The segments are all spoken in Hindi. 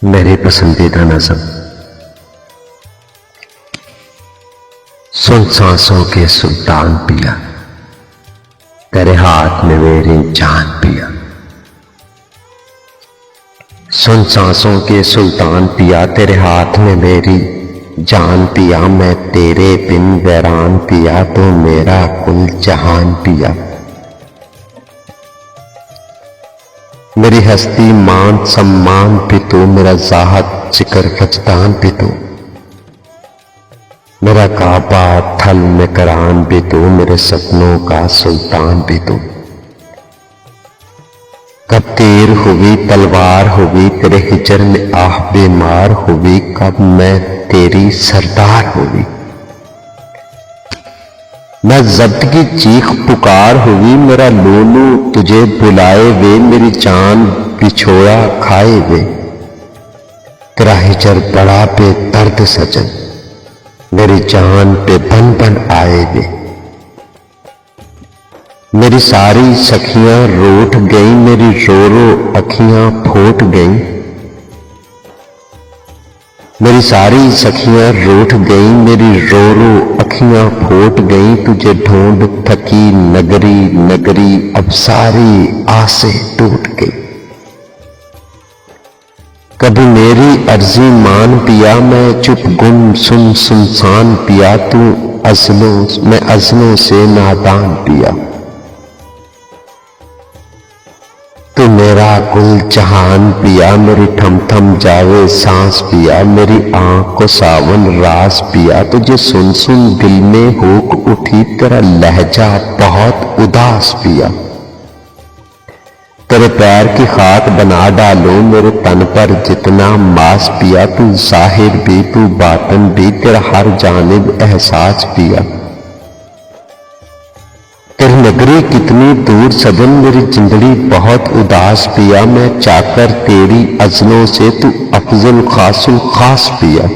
मेरी पसंदीदा नज़म। सुन सांसों के सुल्तान पिया, तेरे हाथ में मेरी जान पिया। सुन सांसों के सुल्तान पिया, तेरे हाथ में मेरी जान पिया। मैं तेरे बिन वैरान पिया, तो मेरा कुल जहान पिया। मेरी हस्ती मान सम्मान भी तू, मेरा ज़ाहद जिक्र वजदान भी तू। मेरा काबा थल में करान भी तू, मेरे सपनों का सुल्तान भी तू। कब तीर हुई तलवार हुई, तेरे हिजर में आह बीमार हुई। कब मैं तेरी सरदार हुई, मैं जब्त की चीख पुकार हुई। मेरा लोलू तुझे बुलाए वे, मेरी जान बिछोड़ा खाए वे। तेरा हिजर बड़ा बेदर्द सजन, मेरी जान पे बन बन आए वे। मेरी सारी सखियां रूठ गई, मेरी रो रो अखियां फूट गई। मेरी सारी सखियां रूठ गई, मेरी रो रो अखियां फूट गई। तुझे ढूंढ थकी नगरी नगरी, अब सारी आसें टूट गई। कभी मेरी अर्जी मान पिया, मैं चुप गुम सुन सुनसान पिया। मैं अज़लों से नादान पिया, तू मेरा कुल जहान पिया। मेरी थम थम जावे सांस पिया, मेरी आंख को सावन रास पिया। तुझे सुन सुन दिल में हुक उठी, तेरा लहजा बहुत उदास पिया। तेरे पैर की खाक बना डालूं मेरे तन पर जितना मांस पिया। तू जाहिर भी तू बातन भी, तेरा हर जानिब एहसास पिया। तेरी नगरी कितनी दूर सजन, मेरी जिंदड़ी बहुत उदास पिया। मैं चाकर तेरी अज़लों से, तू अफजल खासुल खास पिया।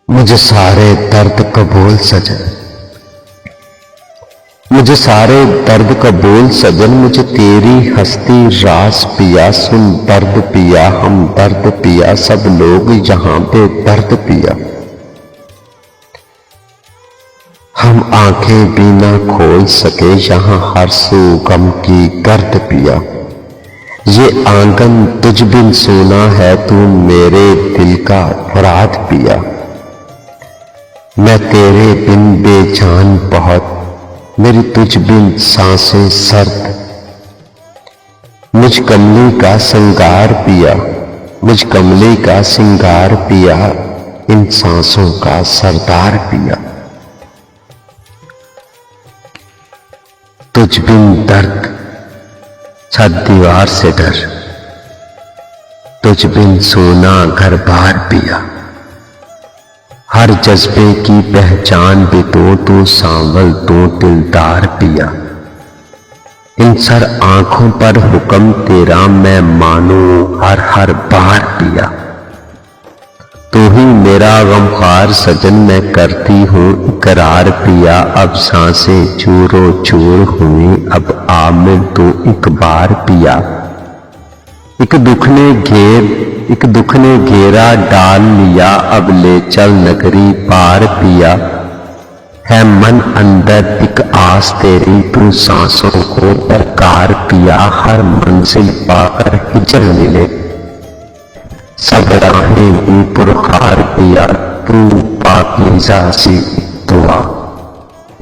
मुझे सारे दर्द कबूल सजन, मुझे सारे दर्द कबूल सजन। मुझे तेरी हस्ती रास पिया। सुन दर्द पिया हम दर्द पिया, सब लोग यहाँ पे दर्द पिया। हम आंखें भी ना खोल सके, यहाँ हर सू गम की गर्द पिया। ये आंगन तुझ बिन सोना है, तू मेरे दिल का फराद पिया। मैं तेरे बिन बेजान बहुत, मेरी तुझ बिन सांसें सर्द। मुझ कमली का श्रृंगार पिया, मुझ कमली का श्रृंगार पिया। इन सांसों का सरदार पिया। तुझ बिन दर्द छत दीवार से डर, तुझ बिन सोना घर बार पिया। हर जज्बे की पहचान भी तू सांवल तू दिलदार पिया। इन सर आंखों पर हुक्म तेरा, मैं मानूं हर हर बार पिया। तू ही मेरा गमखार सजन, मैं करती हूँ इकरार पिया। अब सांसें चूरो चूर हुई, अब आमिर तू एक बार पिया। एक दुख ने घेरा डाल लिया, अब ले चल नगरी पार पिया। है मन अंदर एक आस तेरी, तू सांसों को दरकार पिया। हर मंजिल पाकर हिजर मिले, सब राहें भी पुरखार पिया। तू पाकीज़ा सी दुआ,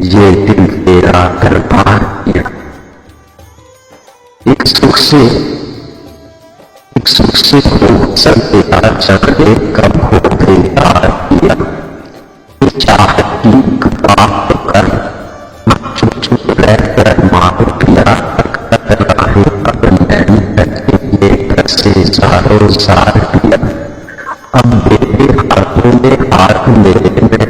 ये दिल तेरा दरबार पिया। एक सुख से सब तेरा जाने, कब हो गई तार पिया। चाहत की बात कर चुप चुप रहकर मार पिया। ये कैसे सारों सार पिया। अब मेरे हाथों में हाथ मेरे, मैं